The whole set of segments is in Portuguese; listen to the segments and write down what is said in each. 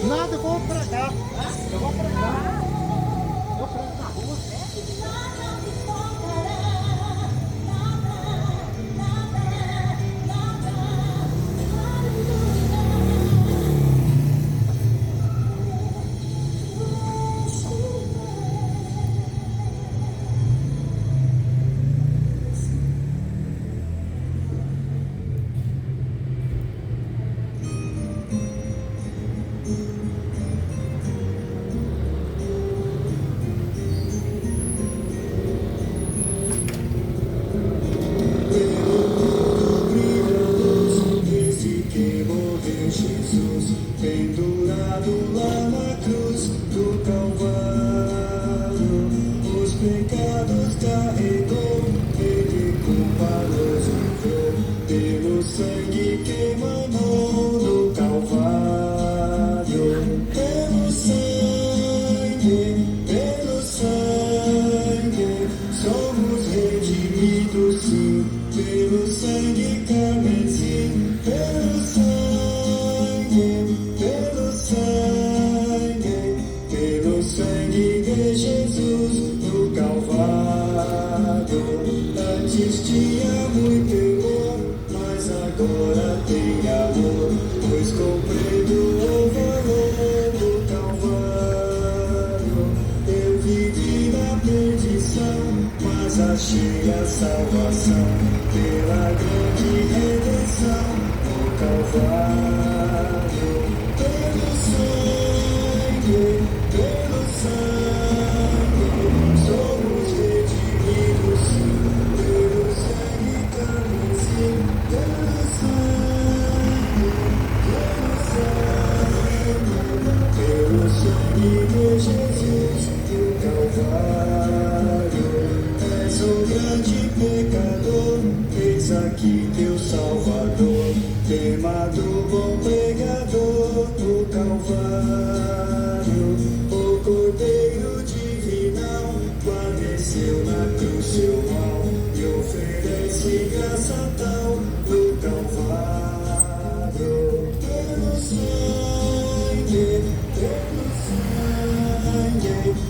Nada, eu vou pregar. Eu vou pregar. Eu prego na rua. Jesus, pendurado lá na cruz do Calvário, os pecados carregou, ele culpa nos livrou, pelo sangue que emanou no Calvário, pelo sangue, somos redimidos sim, pelo sangue carmesim, pelo sangue de Jesus no Calvário. Antes tinha muito temor, mas agora tem amor, pois compreendo o valor do Calvário. Eu vivi na perdição, mas achei a salvação pela grande redenção no Calvário. Pelo sangue, somos redimidos, pelo sangue carmesim, pelo sangue de Jesus no Calvário. És um grande pecador, eis aqui teu Salvador, tema do bom pregador do Calvário. O Cordeiro divinal padeceu na cruz seu mal e oferece graça tal no Calvário. Pelo sangue,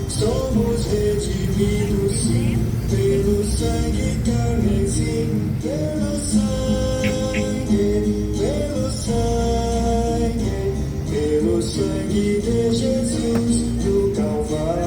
somos redimidos sim, pelo sangue carmesim, pelo sangue de Jesus do Calvário.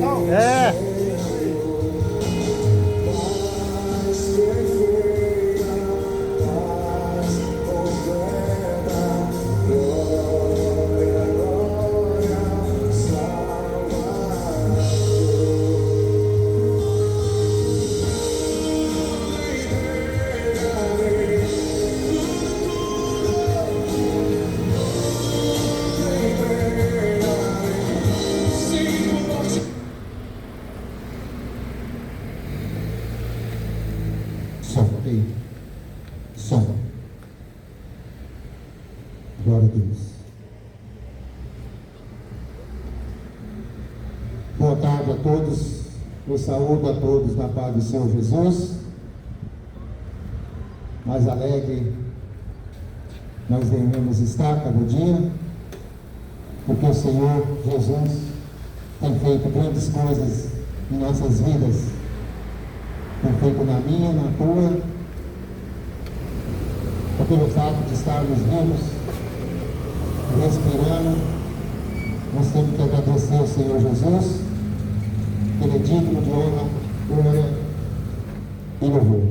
Não. É. Som, ei. Som. Glória a Deus. Boa tarde a todos. Eu saúdo a todos na paz do Senhor Jesus. Mais alegre nós devemos estar cada dia, porque o Senhor Jesus tem feito grandes coisas em nossas vidas. Tem feito na minha, na tua, pelo fato de estarmos vivos, respirando. Nós temos que agradecer ao Senhor Jesus, que Ele é digno de honra, glória e louvor.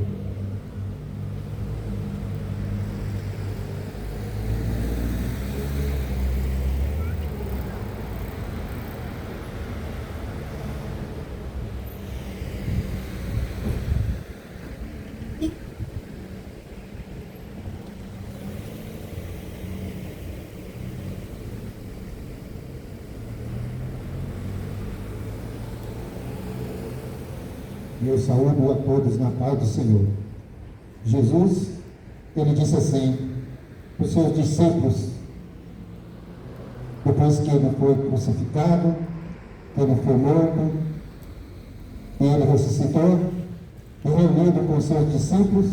Eu saúdo a todos na paz do Senhor. Jesus, Ele disse assim para os seus discípulos, depois que Ele foi crucificado, que Ele foi morto, e Ele ressuscitou, e reunido com os seus discípulos,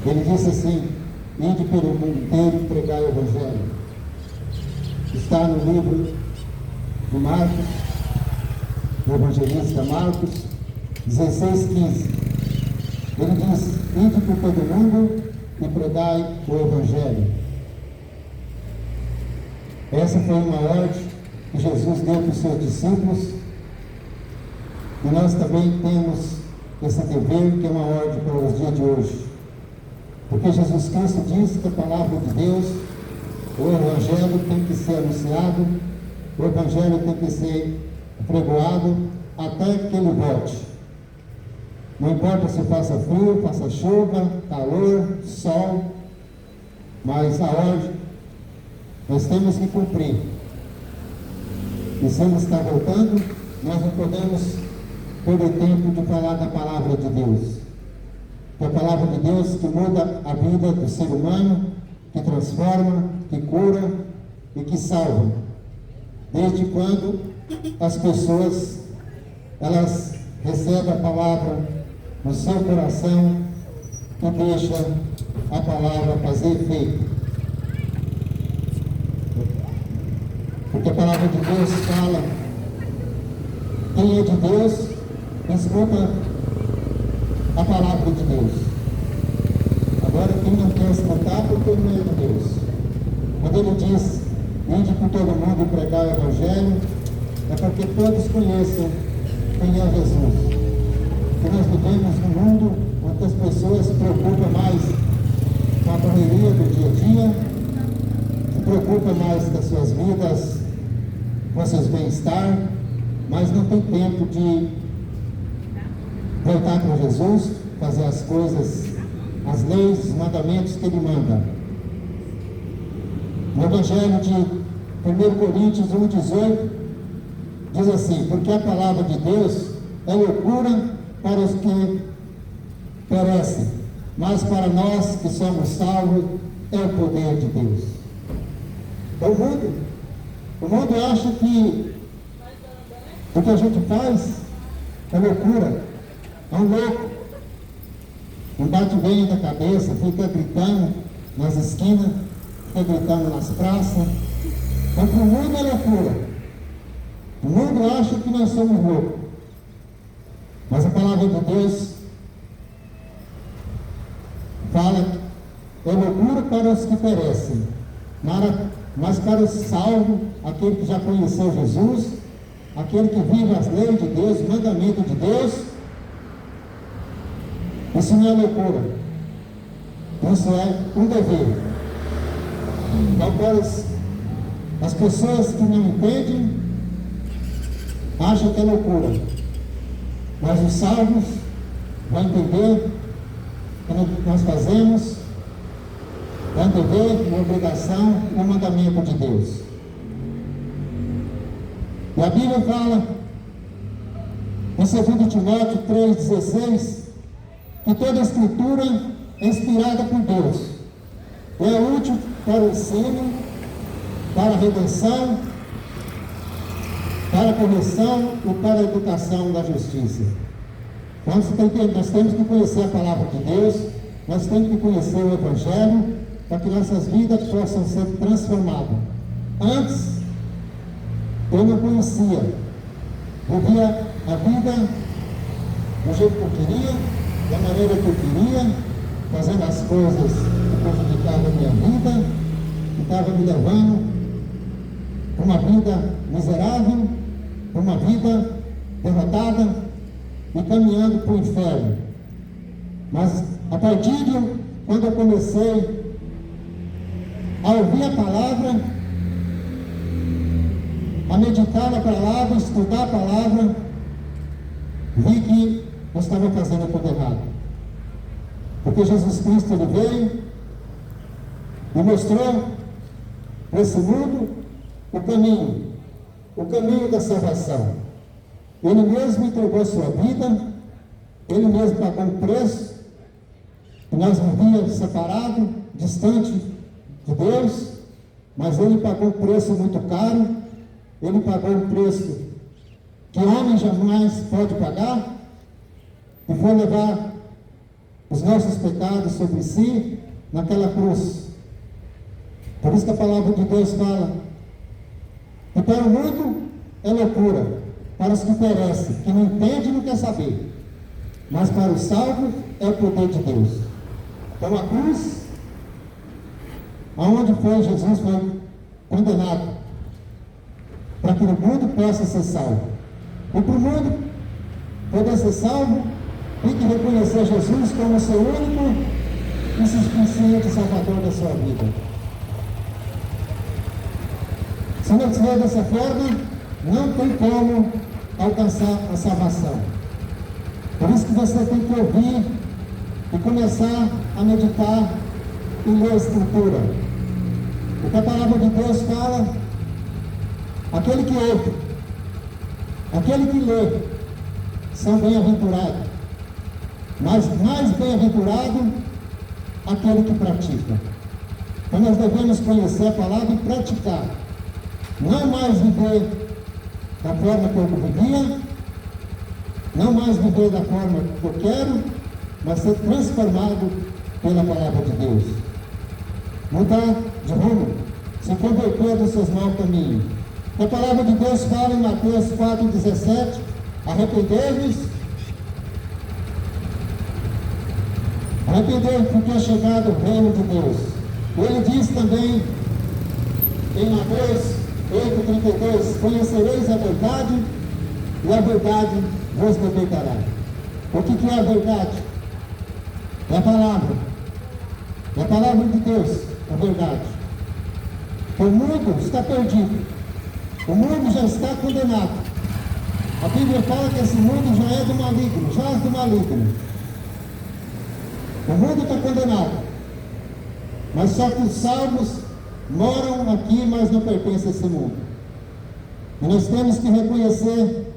Ele disse assim: ide pelo mundo inteiro e pregai o Evangelho. Está no livro de Marcos, do evangelista Marcos 16:15. Ele diz: ide por todo mundo e pregai o Evangelho. Essa foi uma ordem que Jesus deu para os seus discípulos, e nós também temos esse dever, que é uma ordem para os dias de hoje. Porque Jesus Cristo disse que a palavra de Deus, o Evangelho tem que ser anunciado, o Evangelho tem que ser pregoado até que Ele volte. Não importa se faça frio, faça chuva, calor, sol, mas a ordem nós temos que cumprir. E se Ele está voltando, nós não podemos perder tempo de falar da palavra de Deus. Que a palavra de Deus que muda a vida do ser humano, que transforma, que cura e que salva. Desde quando as pessoas elas recebem a palavra no seu coração e deixam a palavra fazer efeito. Porque a palavra de Deus fala: quem é de Deus, escuta a palavra de Deus. Agora, quem não quer escutar, porque não é de Deus. Quando Ele diz: ide por todo mundo e pregar o Evangelho, é porque todos conheçam quem é Jesus. Que nós vivemos num mundo onde as pessoas se preocupam mais com a correria do dia a dia, se preocupam mais com as suas vidas, com seus bem-estar, mas não tem tempo de voltar para Jesus, fazer as coisas, as leis, os mandamentos que Ele manda. No Evangelho de 1 Coríntios 1,18 diz assim: porque a palavra de Deus é loucura para os que perecem, mas para nós que somos salvos é o poder de Deus. O mundo acha que o que a gente faz é loucura, é um louco. Um bate-bem da cabeça, fica gritando nas esquinas, fica gritando nas praças. Mas para o mundo é loucura. O mundo acha que nós somos loucos. Mas a palavra de Deus fala: é loucura para os que perecem, mas para os salvos, aquele que já conheceu Jesus, aquele que vive as leis de Deus, os mandamentos de Deus, isso não é loucura. Isso é um dever. Então, para as pessoas que não entendem, acham que é loucura. Mas os salvos vão entender que nós fazemos é um dever, uma obrigação, um mandamento de Deus. E a Bíblia fala, em 2 Timóteo 3,16, que toda a Escritura é inspirada por Deus. É útil para o ensino, para a redenção, para a correção e para a educação da justiça. Então, nós temos que conhecer a palavra de Deus, nós temos que conhecer o Evangelho, para que nossas vidas possam ser transformadas. Antes, eu não conhecia, vivia a vida do jeito que eu queria, da maneira que eu queria, fazendo as coisas que prejudicavam a minha vida, que estavam me levando para uma vida miserável, para uma vida derrotada e caminhando para o inferno. Mas a partir de quando eu comecei a ouvir a palavra, a meditar na palavra, estudar a palavra, vi que eu estava fazendo tudo errado. Porque Jesus Cristo ele veio e mostrou para esse mundo o caminho da salvação. Ele mesmo entregou a sua vida, ele mesmo pagou um preço, e nós vivíamos separados, distante de Deus, mas ele pagou um preço muito caro, ele pagou um preço que homem jamais pode pagar, e foi levar os nossos pecados sobre si naquela cruz. Por isso que a palavra de Deus fala que para o mundo é loucura, para os que perecem, que não entendem e não quer saber, mas para os salvos é o poder de Deus. Então a cruz, aonde foi Jesus foi condenado, para que o mundo possa ser salvo. E para o mundo poder ser salvo, tem que reconhecer Jesus como seu único e suficiente Salvador da sua vida. Se não tiver dessa forma, não tem como alcançar a salvação. Por isso que você tem que ouvir e começar a meditar e ler a Escritura. Porque a palavra de Deus fala, aquele que ouve, aquele que lê, são bem-aventurados. Mas mais bem-aventurado aquele que pratica. Então nós devemos conhecer a palavra e praticar. Não mais viver da forma que eu vivia, não mais viver da forma que eu quero, mas ser transformado pela palavra de Deus. Mudar de rumo, se converter dos seus maus caminhos. A palavra de Deus fala em Mateus 4,17, arrependei-vos, porque é chegado o reino de Deus. Ele diz também em Mateus 8,32, conhecereis a verdade e a verdade vos libertará. O que é a verdade? É a palavra. É a palavra de Deus, a verdade. O mundo está perdido. O mundo já está condenado. A Bíblia fala que esse mundo já é do maligno, jaz do maligno. O mundo está condenado. Mas só que os salvos moram aqui, mas não pertencem a esse mundo. E nós temos que reconhecer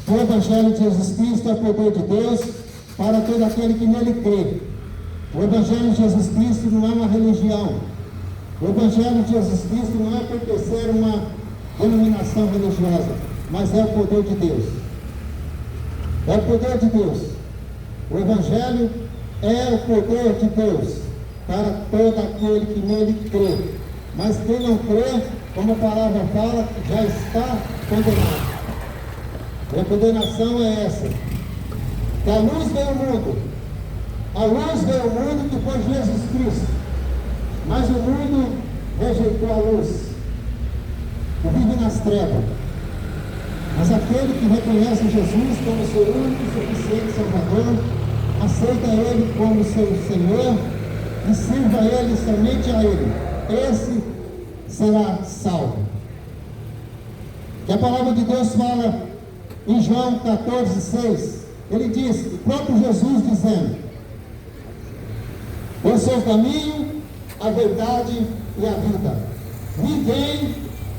que o Evangelho de Jesus Cristo é o poder de Deus para todo aquele que nele crê. O Evangelho de Jesus Cristo não é uma religião. O Evangelho de Jesus Cristo não é pertencer a uma denominação religiosa, mas é o poder de Deus. É o poder de Deus. O Evangelho é o poder de Deus para todo aquele que nele crê. Mas quem não crê, como a palavra fala, já está condenado. E a condenação é essa: que a luz veio ao mundo. A luz veio ao mundo que foi Jesus Cristo. Mas o mundo rejeitou a luz e vive nas trevas. Mas aquele que reconhece Jesus como seu único e suficiente Salvador, aceita Ele como seu Senhor e sirva a Ele, somente a Ele, esse será salvo. Que a palavra de Deus fala em João 14,6. Ele diz, o próprio Jesus dizendo: eu sou o caminho, a verdade e a vida. Ninguém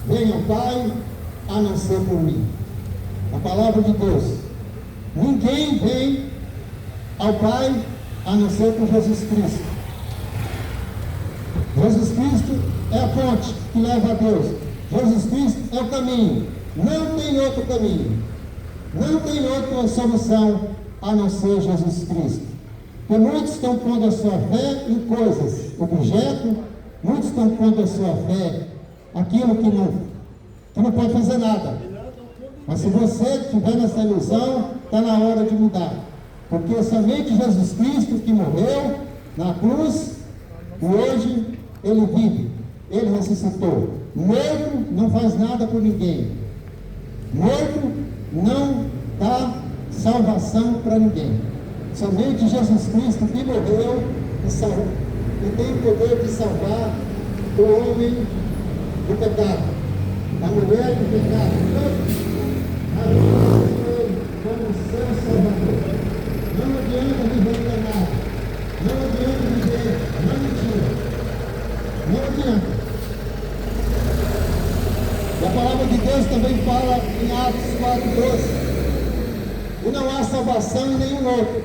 vem ao Pai a não ser por mim. A palavra de Deus. Ninguém vem ao Pai a não ser por Jesus Cristo. Jesus Cristo é a ponte que leva a Deus. Jesus Cristo é o caminho. Não tem outro caminho. Não tem outra solução a não ser Jesus Cristo. Porque muitos estão pondo a sua fé em coisas, objeto, muitos estão pondo a sua fé aquilo que não pode fazer nada. Mas se você estiver nessa ilusão, está na hora de mudar. Porque somente Jesus Cristo que morreu na cruz, e hoje Ele vive, Ele ressuscitou. Morto não faz nada por ninguém. Morto não dá salvação para ninguém. Somente Jesus Cristo que morreu e tem o poder de salvar o homem do pecado, a mulher do pecado. Como seu Salvador. Não adianta viver enganado. Não adianta viver na mentira. Não adianta. E a palavra de Deus também fala em Atos 4,12. E não há salvação em nenhum outro,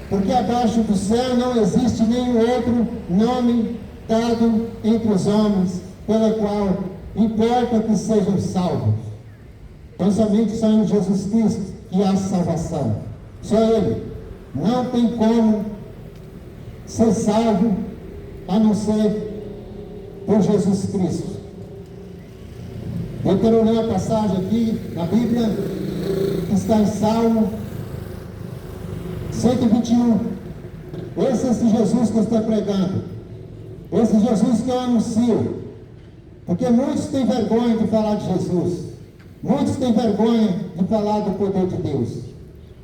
porque abaixo do céu não existe nenhum outro nome dado entre os homens, pela qual importa que sejam salvos. Então somente só em Jesus Cristo que há salvação. Só Ele. Não tem como ser salvo a não ser por Jesus Cristo. Eu quero ler uma passagem aqui na Bíblia, que está em Salmo 121. Esse é esse Jesus que eu estou pregando. Esse Jesus que eu anuncio. Porque muitos têm vergonha de falar de Jesus. Muitos têm vergonha de falar do poder de Deus.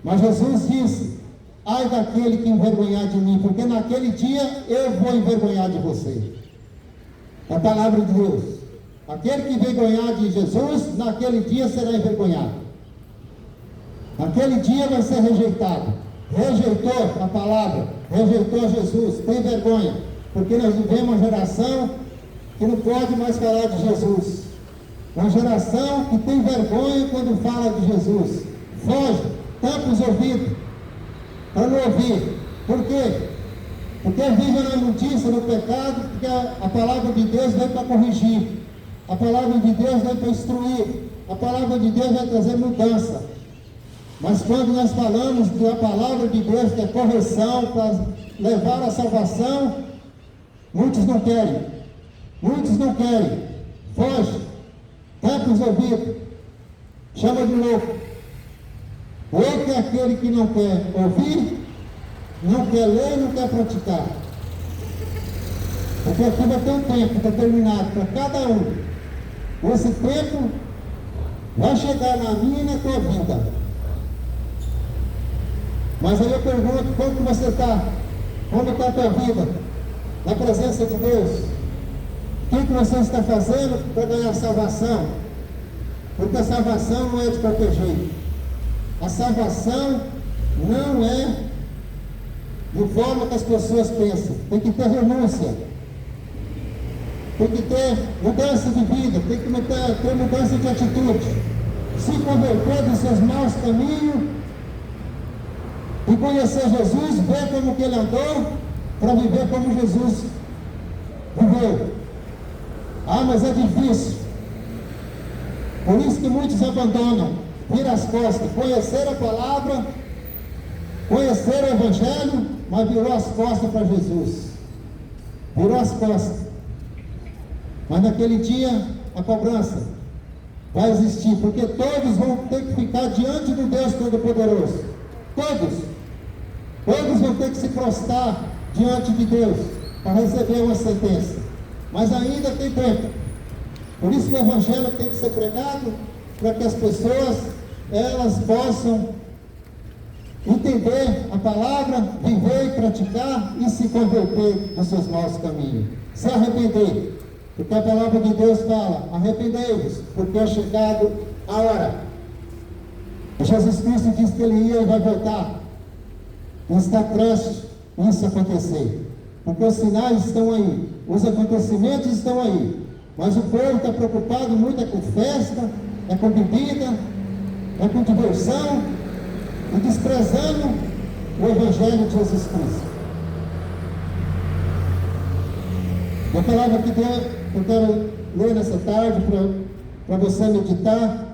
Mas Jesus disse: ai daquele que envergonhar de mim, porque naquele dia eu vou envergonhar de você. É a palavra de Deus. Aquele que envergonhar de Jesus, naquele dia será envergonhado. Naquele dia vai ser rejeitado. Rejeitou a palavra, rejeitou Jesus, tem vergonha, porque nós vivemos uma geração que não pode mais falar de Jesus. Uma geração que tem vergonha quando fala de Jesus. Foge, tampa os ouvidos para não ouvir. Por quê? Porque vive na notícia, no pecado, porque a palavra de Deus vem para corrigir. A palavra de Deus vem para instruir. A palavra de Deus vai trazer mudança. Mas quando nós falamos da palavra de Deus, que é correção para levar a salvação, muitos não querem. Muitos não querem. Foge. Tampa os ouvidos, chama de louco. Louco é aquele que não quer ouvir, não quer ler, não quer praticar. Porque aqui vai ter um tempo determinado para cada um. Esse tempo vai chegar na minha e na tua vida. Mas aí eu pergunto, como que você está? Como está a tua vida? Na presença de Deus? O que você está fazendo para ganhar salvação? Porque a salvação não é de qualquer jeito. A salvação não é de forma que as pessoas pensam. Tem que ter renúncia. Tem que ter mudança de vida. Tem que ter mudança de atitude. Se converter dos seus maus caminhos e conhecer Jesus, ver como que Ele andou, para viver como Jesus viveu. Ah, mas é difícil. Por isso que muitos abandonam, viram as costas, conheceram a palavra, conheceram o Evangelho, mas virou as costas para Jesus. Virou as costas. Mas naquele dia, a cobrança vai existir, porque todos vão ter que ficar diante do Deus Todo-Poderoso. Todos. Todos vão ter que se prostrar diante de Deus para receber uma sentença. Mas ainda tem tempo. Por isso que o Evangelho tem que ser pregado para que as pessoas elas possam entender a palavra, viver e praticar e se converter dos seus maus caminhos, se arrepender, porque a palavra de Deus fala: arrependei-vos, porque é chegado a hora. Jesus Cristo disse que Ele ia e vai voltar, e está prestes isso acontecer, porque os sinais estão aí, os acontecimentos estão aí, mas o povo está preocupado muito com festa, com bebida, com diversão, e desprezando o Evangelho de Jesus Cristo. E a palavra que eu quero ler nessa tarde para você meditar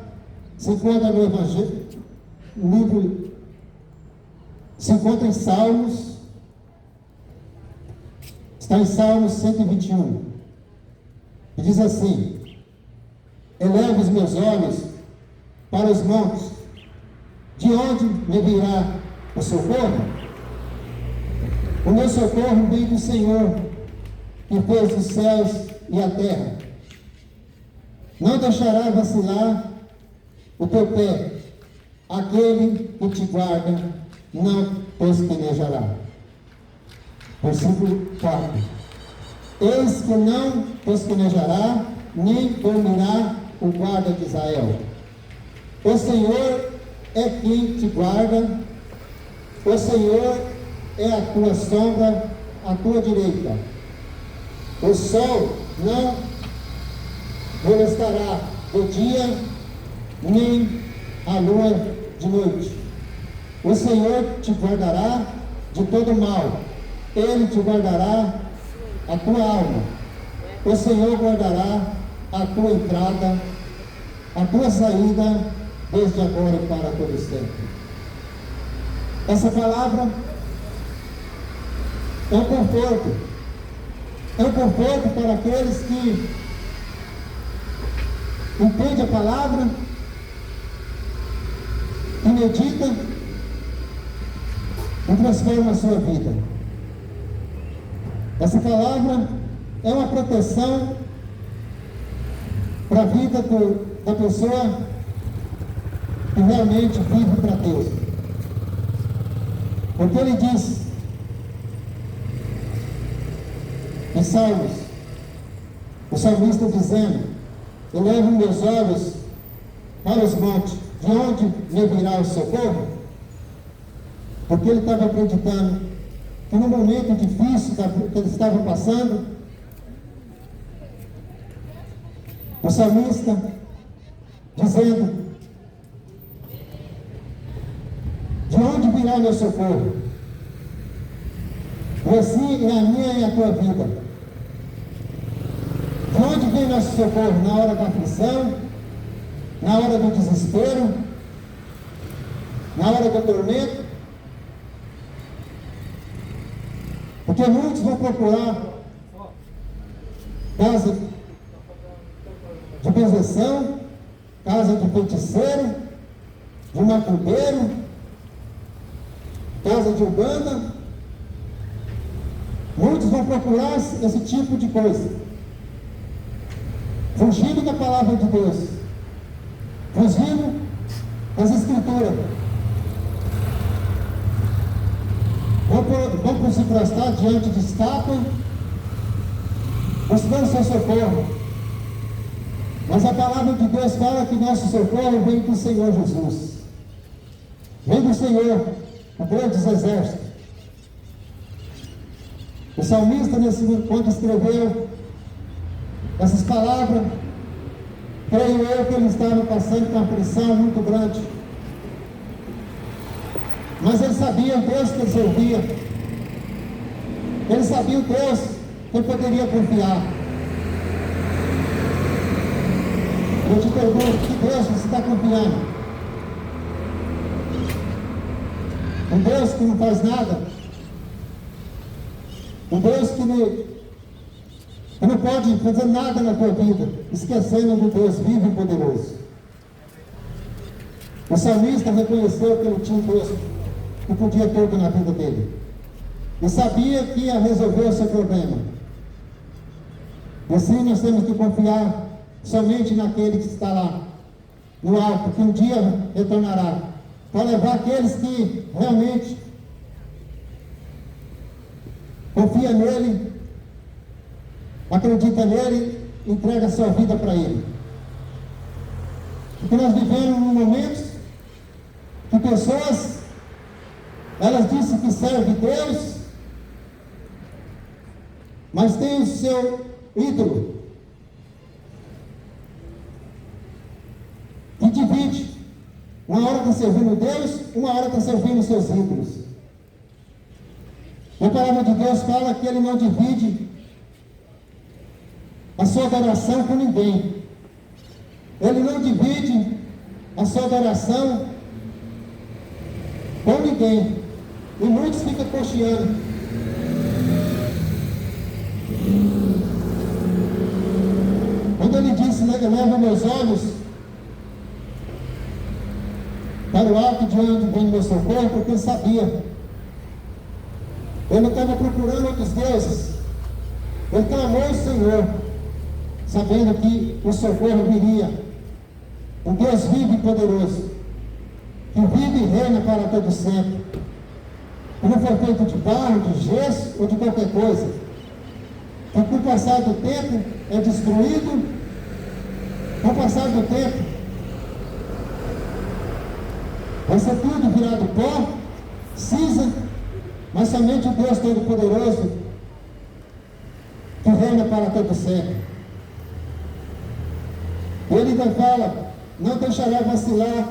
se encontra no Evangelho, no livro, se encontra em Salmos, está em Salmos 121, e diz assim: eleva os meus olhos para os montes, de onde me virá o socorro? O meu socorro vem do Senhor, que fez os céus e a terra. Não deixará vacilar o teu pé, aquele que te guarda não tosquenejará. Versículo 4: eis que não tosquenejará, nem dormirá o guarda de Israel. O Senhor é quem te guarda, o Senhor é a tua sombra, à tua direita. O sol não molestará de dia, nem a lua de noite. O Senhor te guardará de todo mal, Ele te guardará a tua alma. O Senhor guardará a tua entrada, a tua saída, desde agora e para todo sempre. Essa palavra é um conforto. É um conforto para aqueles que entendem a palavra, que meditam e transformam a sua vida. Essa palavra é uma proteção para a vida da pessoa que realmente vive para Deus. Porque ele diz em Salmos, o salmista dizendo: elevo meus olhos para os montes, de onde me virá o socorro? Porque ele estava acreditando que no momento difícil que ele estava passando, o salmista dizendo: de onde virá o meu socorro? E assim é a minha e a tua vida. De onde vem nosso socorro? Na hora da aflição, na hora do desespero, na hora do tormento. Porque muitos vão procurar casa de benzeção, casa de feiticeiro, de macumbeiro, casa de umbanda. Muitos vão procurar esse tipo de coisa, fugindo da palavra de Deus, fugindo das Escrituras. Vão se prostrar diante de estátua, buscando seu socorro. Mas a palavra de Deus fala que nosso socorro vem do Senhor Jesus, vem do Senhor, o Deus dos exércitos. O salmista, quando escreveu essas palavras, creio eu que ele estava passando por uma pressão muito grande. Mas ele sabia o Deus que ele servia. Ele sabia o Deus que ele poderia confiar. Eu te pergunto: que Deus você está confiando? Um Deus que não faz nada? Um Deus que não pode fazer nada na tua vida, esquecendo do Deus vivo e poderoso. O salmista reconheceu que ele tinha um Deus que podia tudo na vida dele, e sabia que ia resolver o seu problema. E assim nós temos que confiar somente naquele que está lá, no alto, que um dia retornará, para levar aqueles que realmente confia nele, acredita nele, entrega sua vida para ele. Porque nós vivemos num momento que pessoas, elas dizem que servem Deus, mas tem o seu ídolo, que divide. Uma hora está servindo Deus, uma hora está servindo seus ídolos. A palavra de Deus fala que ele não divide a sua adoração com ninguém. Ele não divide a sua adoração com ninguém. E muitos ficam cocheando. Quando ele disse, leva meus olhos para o alto de onde vem meu socorro, porque ele sabia. Ele não estava procurando outros deuses. Ele clamou ao Senhor, sabendo que o socorro viria. Um Deus vivo e poderoso, que vive e reina para todo sempre. Que não foi feito de barro, de gesso ou de qualquer coisa. Que com o passar do tempo é destruído, com o passar do tempo vai ser tudo virado pó, cinza, mas somente o Deus Todo-Poderoso que reina para todo sempre. Ele ainda fala, não deixará vacilar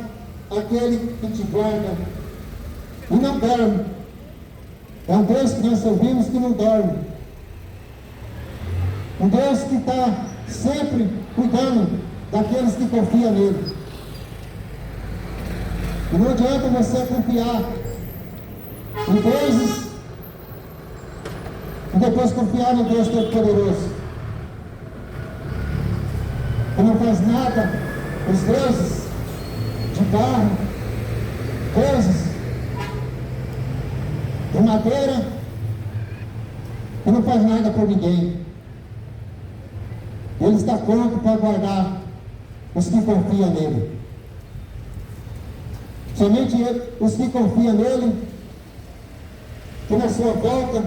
aquele que te guarda e não dorme. É um Deus que nós servimos que não dorme. Um Deus que está sempre cuidando daqueles que confiam nele. E não adianta você confiar em deuses e depois confiar no Deus Todo-Poderoso, que não faz nada. Os deuses de barro, deuses de madeira, que não faz nada por ninguém. Ele está pronto para guardar os que confiam nele. Somente os que confiam nele, que na sua volta,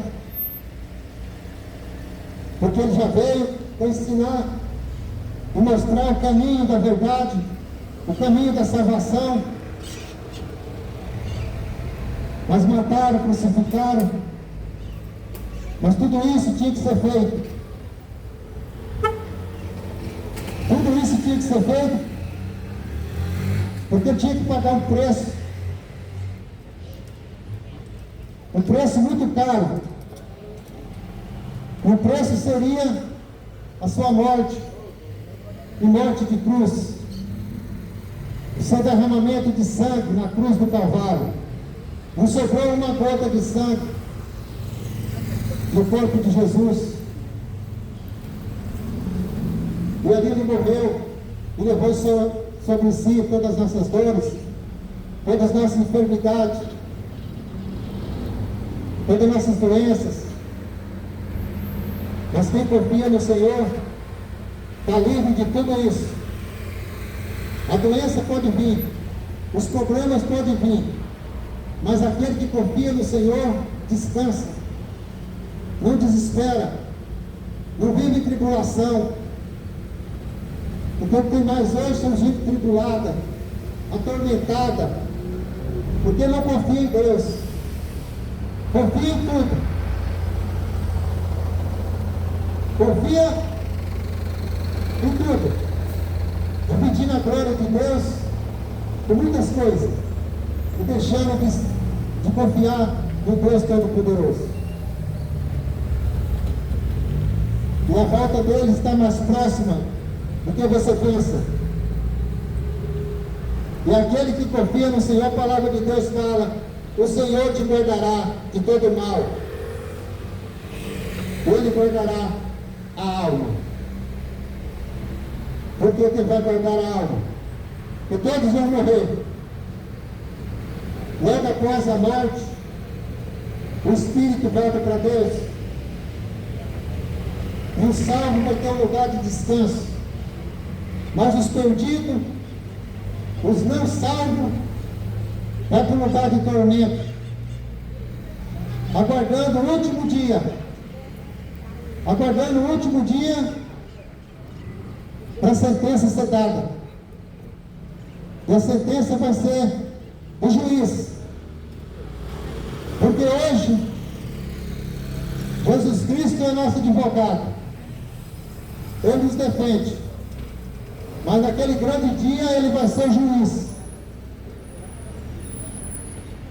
porque ele já veio para ensinar e mostrar o caminho da verdade, o caminho da salvação. Mas mataram, crucificaram, mas tudo isso tinha que ser feito. Tudo isso tinha que ser feito, porque tinha que pagar um preço muito caro. O preço seria a sua morte, e morte de cruz, o seu derramamento de sangue na cruz do Calvário. Não sobrou uma gota de sangue no corpo de Jesus. E ali ele morreu e levou sobre si todas as nossas dores, todas as nossas enfermidades, todas as nossas doenças. Mas quem confia no Senhor está livre de tudo isso. A doença pode vir, os problemas podem vir, mas aquele que confia no Senhor descansa, não desespera, não vive tribulação. Então tem mais hoje são gente tribulada, atormentada, porque não confia em Deus, confia em tudo, confia em tudo, dividindo a glória de Deus por muitas coisas e deixando de confiar no Deus Todo-Poderoso. E a volta dele está mais próxima do que você pensa. E aquele que confia no Senhor, a palavra de Deus fala, o Senhor te guardará de todo mal. Ele guardará a alma. Por que ele vai guardar a alma? Porque todos vão morrer. Logo após a morte, o Espírito volta para Deus. E o salvo vai ter um lugar de descanso. Mas os perdidos Os não salvos vai para um lugar de tormento, aguardando o último dia, para a sentença ser dada. E a sentença vai ser do juiz. Porque hoje, Jesus Cristo é nosso advogado. Ele nos defende. Mas naquele grande dia ele vai ser juiz.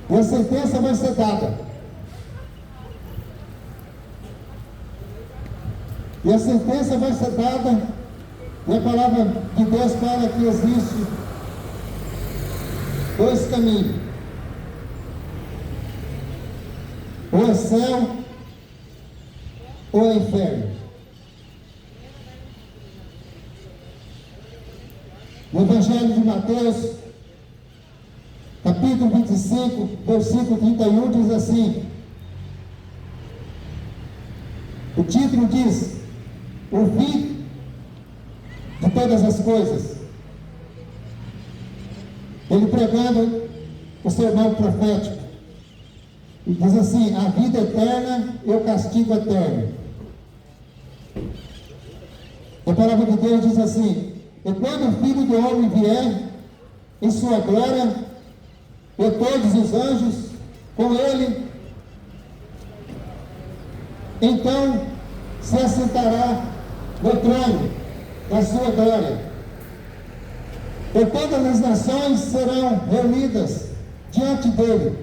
E a sentença vai ser dada. E a sentença vai ser dada. E a palavra de Deus fala que existe dois caminhos. Ou é céu, ou é inferno. No Evangelho de Mateus, capítulo 25, versículo 31, diz assim: o título diz: o fim de todas as coisas. Ele pregando o sermão profético, e diz assim: a vida eterna e o castigo eterno. A palavra de Deus diz assim: e quando o Filho do Homem vier em sua glória, e todos os anjos com ele, então se assentará no trono da sua glória. E todas as nações serão reunidas diante dele.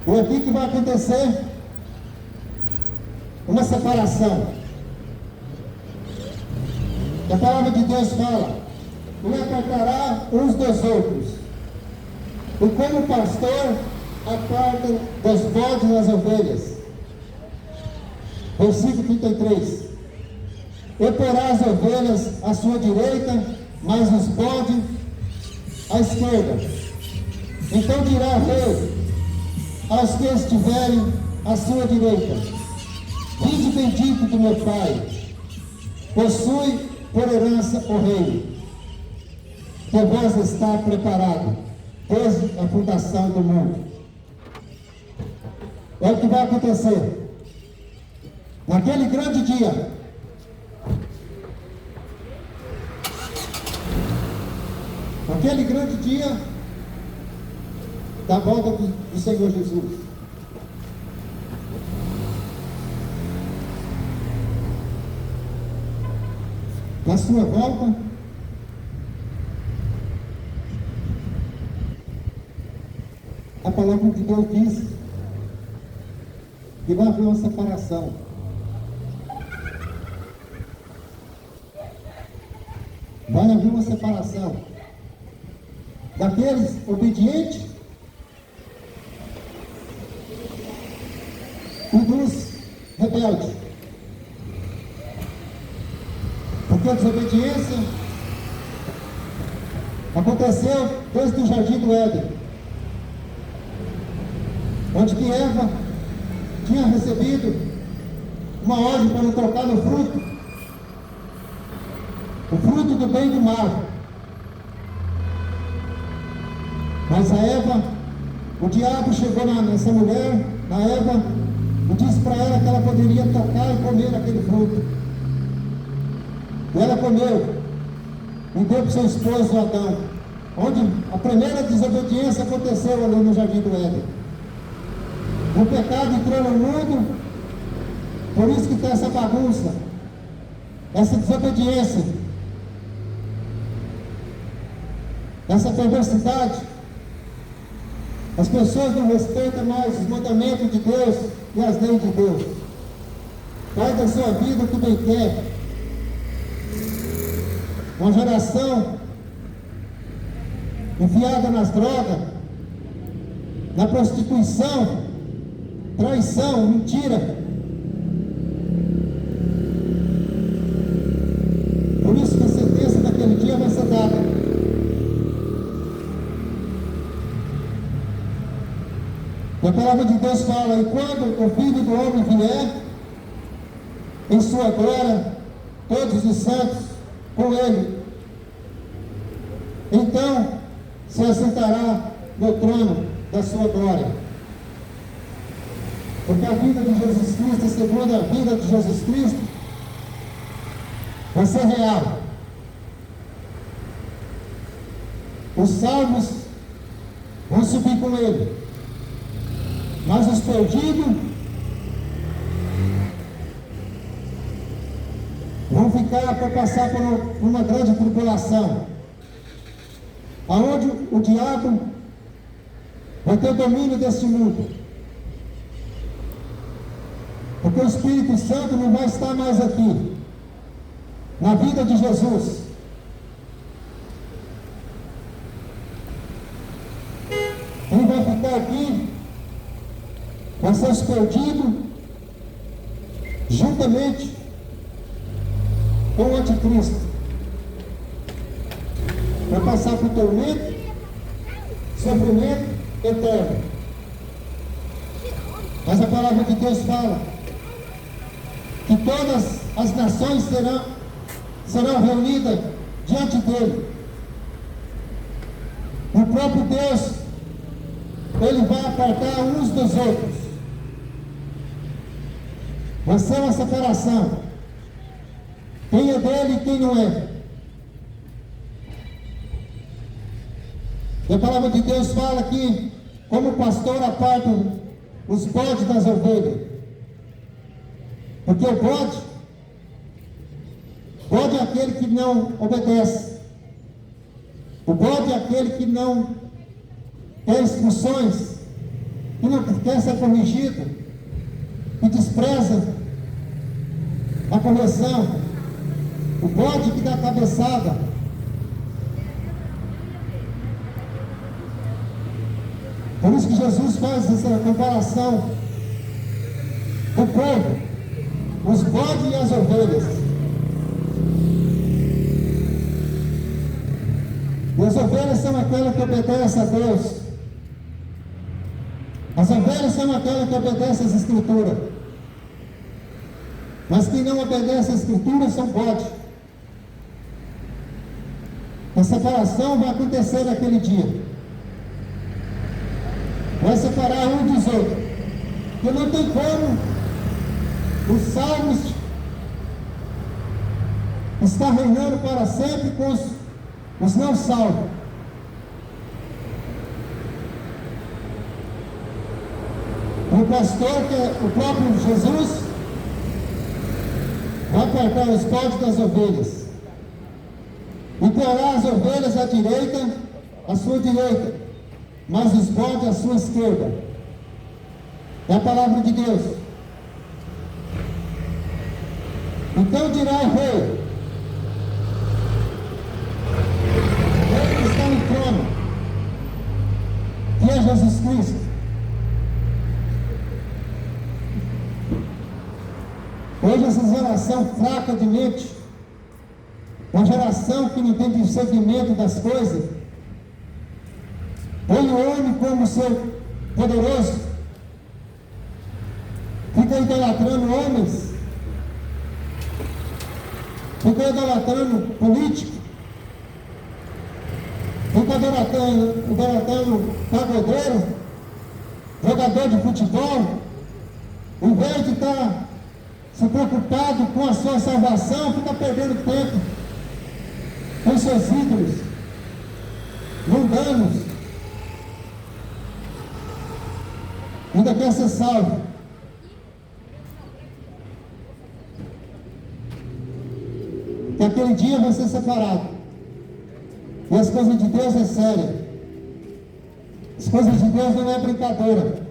E o que vai acontecer? Uma separação. A palavra de Deus fala: e apartará uns dos outros, e como o pastor aparta dos bodes as ovelhas. Versículo 33: e porá as ovelhas à sua direita, mas os bodes à esquerda. Então dirá o rei aos que estiverem à sua direita: vinde bendito do meu Pai, possui por herança o reino, que vós está preparado desde a fundação do mundo. É o que vai acontecer naquele grande dia. Naquele grande dia da volta do Senhor Jesus. Na sua volta, a palavra de Deus diz que vai haver uma separação. Vai haver uma separação daqueles obedientes e dos rebeldes. Porque a desobediência aconteceu desde o jardim do Éden, onde que Eva tinha recebido uma ordem para não tocar no fruto, o fruto do bem e do mal. Mas a Eva, o diabo chegou nessa mulher, na Eva, e disse para ela que ela poderia tocar e comer aquele fruto. E ela comeu e deu para o seu esposo Adão, onde a primeira desobediência aconteceu ali no jardim do Éden. O pecado entrou no mundo, por isso que tem essa bagunça, essa desobediência, essa perversidade. As pessoas não respeitam mais os mandamentos de Deus e as leis de Deus. Faz da sua vida o que bem quer. Uma geração enfiada nas drogas, na prostituição, traição, mentira. Por isso que a sentença daquele dia vai ser dada. E a palavra de Deus fala: e quando o Filho do Homem vier em sua glória, todos os santos com ele, então se assentará no trono da sua glória. Porque a vida de Jesus Cristo, segundo a vida de Jesus Cristo, vai ser real. Os salvos vão subir com ele, mas os perdidos vão ficar para passar por uma grande tribulação, aonde o diabo vai ter domínio deste mundo, porque o Espírito Santo não vai estar mais aqui na vida de Jesus. Quem vai ficar aqui vai ser os perdidos, juntamente com o anticristo, vai passar por tormento, sofrimento eterno. Mas a palavra de Deus fala que todas as nações serão reunidas diante dele. O próprio Deus, ele vai apartar uns dos outros. Vai ser uma separação. Quem é dele e quem não é. E a palavra de Deus fala que, como o pastor aparta os bodes das ovelhas. Porque o bode é aquele que não obedece. O bode é aquele que não tem instruções, que não quer ser corrigido, que despreza a correção. O bode que dá cabeçada. Por isso que Jesus faz essa comparação do povo, os bodes e as ovelhas. E as ovelhas são aquelas que obedecem a Deus. As ovelhas são aquelas que obedecem às Escrituras. Mas quem não obedece às Escrituras são bodes. A separação vai acontecer naquele dia. Vai separar um dos outros. Porque não tem como os salvos estar reinando para sempre com os não salvos. O pastor, que é o próprio Jesus, vai apartar os bodes das ovelhas e porá as ovelhas à direita, à sua direita, mas os bodes à sua esquerda. É a palavra de Deus. Então dirá o rei que está no trono, que é Jesus Cristo: hoje essa geração fraca de mente, uma geração que não tem discernimento das coisas, põe o homem como ser poderoso, fica idolatrando homens, fica idolatrando político, fica idolatrando pagodeiro, jogador de futebol, em vez de estar se preocupado com a sua salvação, fica perdendo tempo com seus ídolos mundanos. Ainda quer ser salvo. Que aquele dia vai ser separado. E as coisas de Deus é séria. As coisas de Deus não é brincadeira.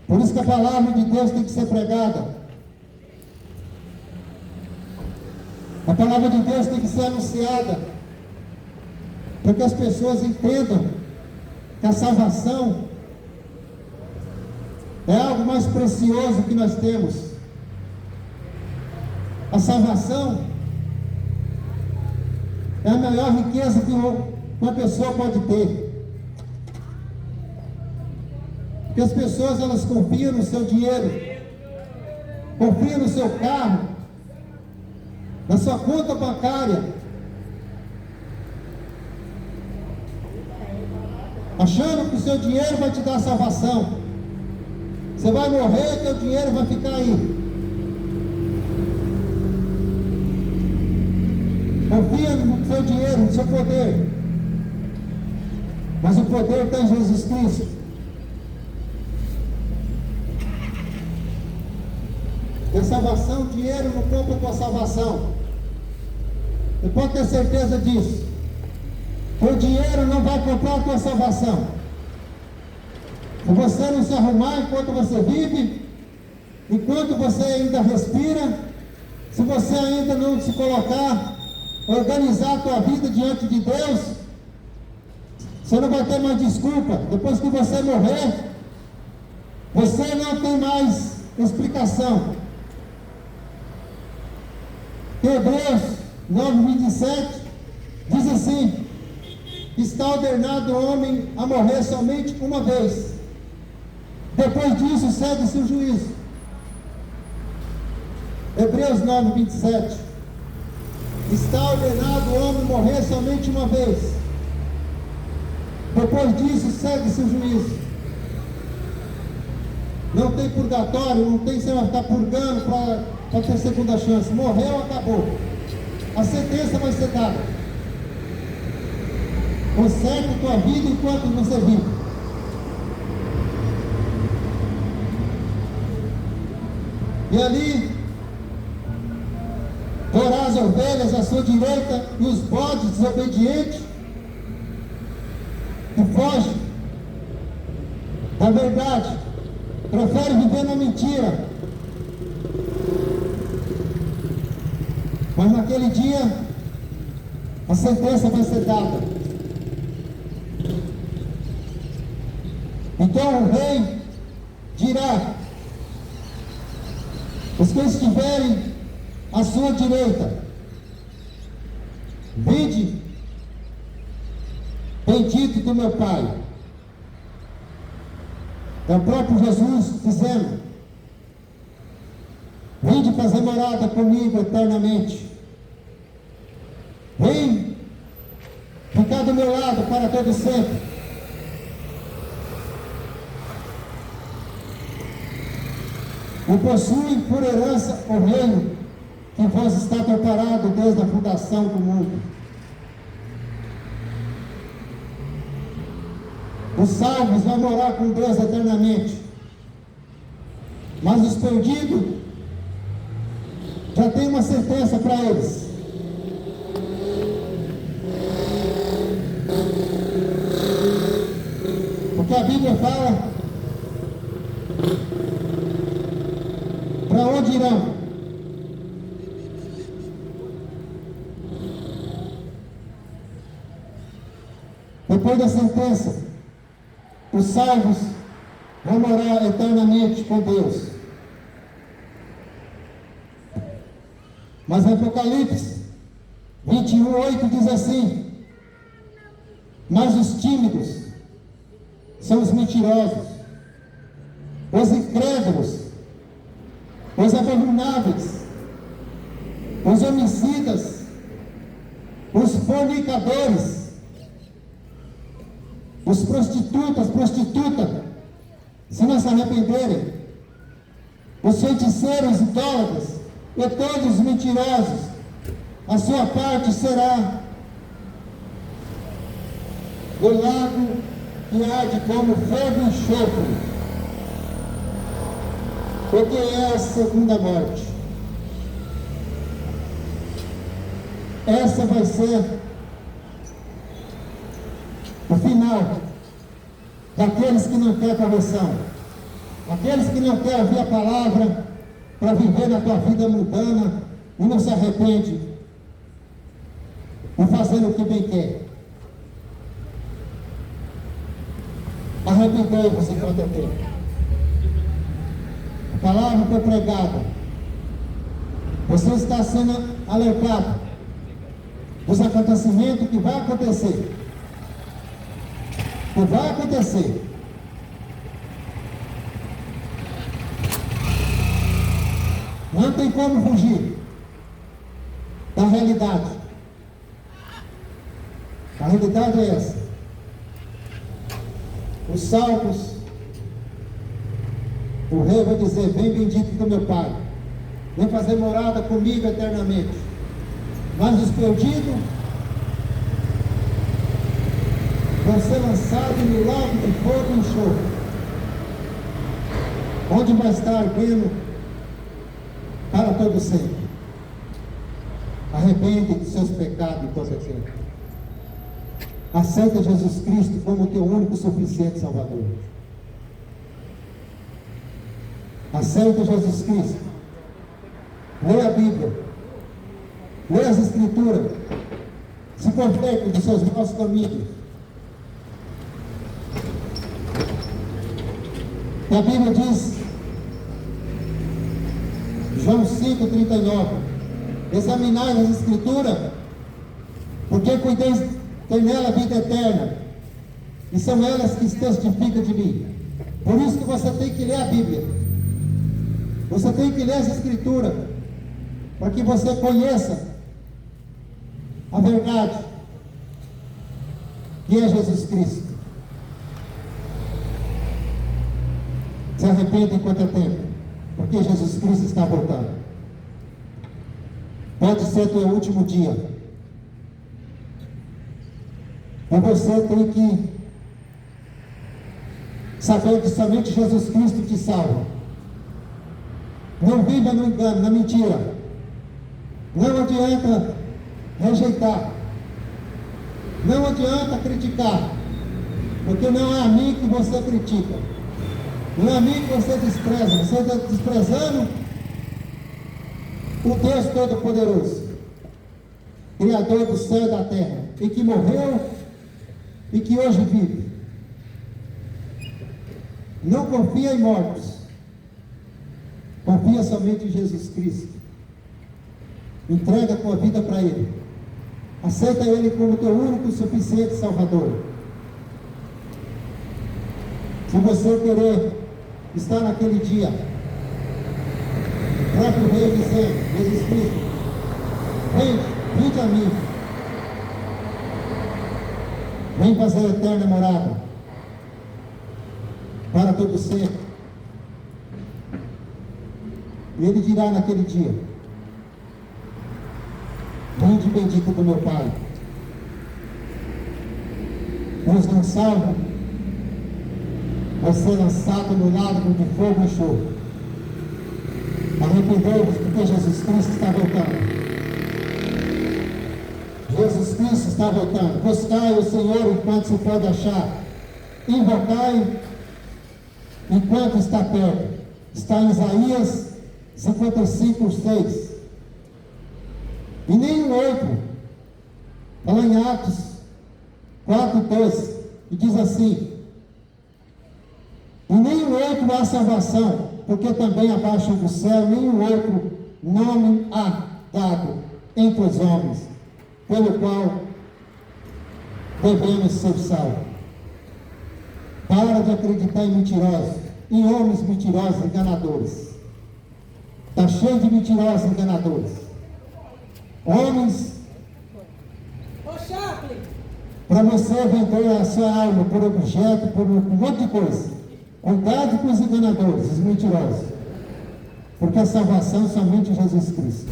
Por isso que a palavra de Deus tem que ser pregada. A palavra de Deus tem que ser anunciada. Para que as pessoas entendam que a salvação é algo mais precioso que nós temos. A salvação é a maior riqueza que uma pessoa pode ter. Porque as pessoas, elas confiam no seu dinheiro, confiam no seu carro, na sua conta bancária, achando que o seu dinheiro vai te dar salvação. Você vai morrer e teu dinheiro vai ficar aí. Confia no seu dinheiro, no seu poder. Mas o poder está em Jesus Cristo. E a salvação, dinheiro não compra com a salvação. Você pode ter certeza disso. O dinheiro não vai comprar a tua salvação. Se você não se arrumar enquanto você vive, enquanto você ainda respira, se você ainda não se colocar, organizar a tua vida diante de Deus, você não vai ter mais desculpa. Depois que você morrer, você não tem mais explicação. Hebreus 9:27 diz assim: está ordenado o homem a morrer somente uma vez. Depois disso segue-se o juízo. Hebreus 9:27. Está ordenado o homem morrer somente uma vez. Depois disso segue-se o juízo. Não tem purgatório, não tem você vai ficar purgando para ter segunda chance. Morreu, acabou. A sentença vai ser dada. Conserte a tua vida enquanto você vive. E ali, porá as ovelhas à sua direita e os bodes desobedientes, que fogem da verdade, preferem viver na mentira. Mas naquele dia, a sentença vai ser dada. Então o rei dirá: os que estiverem à sua direita, vinde, bendito do meu Pai. É o próprio Jesus dizendo: vinde fazer morada comigo eternamente. Vem ficar do meu lado para todo sempre. E possuem por herança o reino que vos está preparado desde a fundação do mundo. Os salvos vão morar com Deus eternamente, mas os perdidos já tem uma sentença para eles. Porque a Bíblia fala: para onde irão? Depois da sentença, os salvos vão morar eternamente com Deus. Mas Apocalipse 21:8 diz assim: mas os tímidos são os mentirosos, os incrédulos, os abomináveis, os homicidas, os fornicadores, os prostitutas, se não se arrependerem, os feiticeiros, idólatras e todos os mentirosos, a sua parte será do lago que arde como fogo e enxofre, porque é a segunda morte. Essa vai ser o final daqueles que não querem conversão, aqueles que não querem ouvir a palavra para viver na tua vida mundana e não se arrepende e fazendo o que bem quer. Arrependei-vos enquanto é tempo. A palavra foi pregada. Você está sendo alertado dos acontecimentos que vai acontecer. Que vai acontecer. Não tem como fugir da realidade. A realidade é essa. Os Salmos, o rei vai dizer: vem bendito do meu Pai, vem fazer morada comigo eternamente. Mas os perdidos vão ser lançados no lago de fogo e enxofre, onde vai estar ardendo para todo sempre. Arrepende de seus pecados enquanto é tempo. Aceita Jesus Cristo como teu único e suficiente Salvador. Aceita Jesus Cristo. Lê a Bíblia. Lê as Escrituras. Se converte dos seus maus caminhos. E a Bíblia diz, João 5,39: examinai as Escrituras, porque cuideis ter nela a vida eterna, e são elas que testificam de mim. Por isso que você tem que ler a Bíblia, você tem que ler as Escrituras, para que você conheça a verdade, que é Jesus Cristo. Se arrependa enquanto é tempo, porque Jesus Cristo está voltando. Pode ser teu último dia, e você tem que saber que somente Jesus Cristo te salva. Não viva no engano, na mentira. Não adianta rejeitar, não adianta criticar, porque não é a mim que você critica, não é a mim que você despreza. Você está desprezando o Deus Todo-Poderoso, Criador do céu e da terra, e que morreu e que hoje vive. Não confia em mortos, confia somente em Jesus Cristo. Entrega a tua vida para Ele, aceita Ele como teu único e suficiente Salvador. Se você querer estar naquele dia, o próprio Rei dizendo: Jesus Cristo, vinde a mim, vem fazer a eterna morada para todo sempre. E Ele dirá naquele dia: vinde bendito do meu Pai. Os não salvos vai ser lançado no lago de fogo e enxofre. Arrependei-vos, porque Jesus Cristo está voltando. Jesus Cristo está voltando. Buscai o Senhor enquanto se pode achar. Invocai enquanto está perto. Está em Isaías 55:6. E nenhum outro. Fala em Atos 4:12. E diz assim: e nenhum outro há salvação, porque também abaixo do céu nenhum outro nome há dado entre os homens, pelo qual devemos ser salvos. Para de acreditar em mentirosos, em homens mentirosos, enganadores. Está cheio de mentirosos, enganadores. Homens, para você vender a sua alma por objeto, por um monte de coisa. Cuidado com os enganadores, os mentirosos, porque a salvação é somente em Jesus Cristo.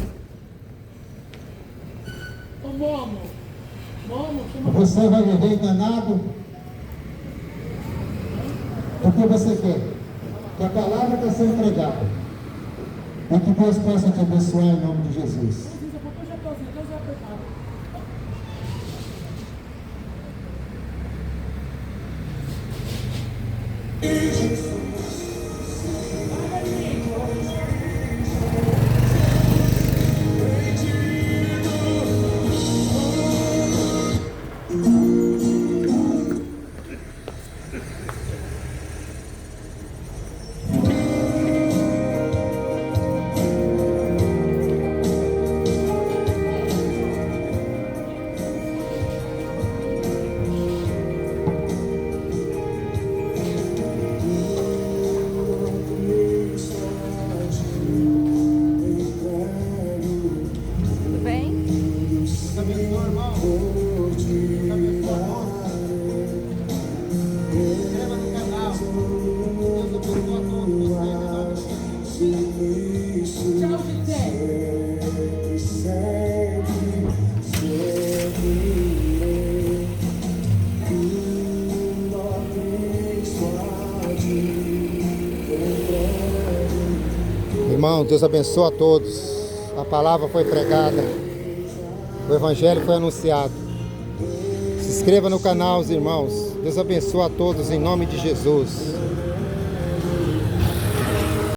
Você vai viver enganado porque você quer que a palavra está sendo pregada, e que Deus possa te abençoar em nome de Jesus. irmão, Deus abençoe a todos. A palavra foi pregada, o evangelho foi anunciado. Se inscreva no canal, os irmãos. Deus abençoe a todos em nome de Jesus.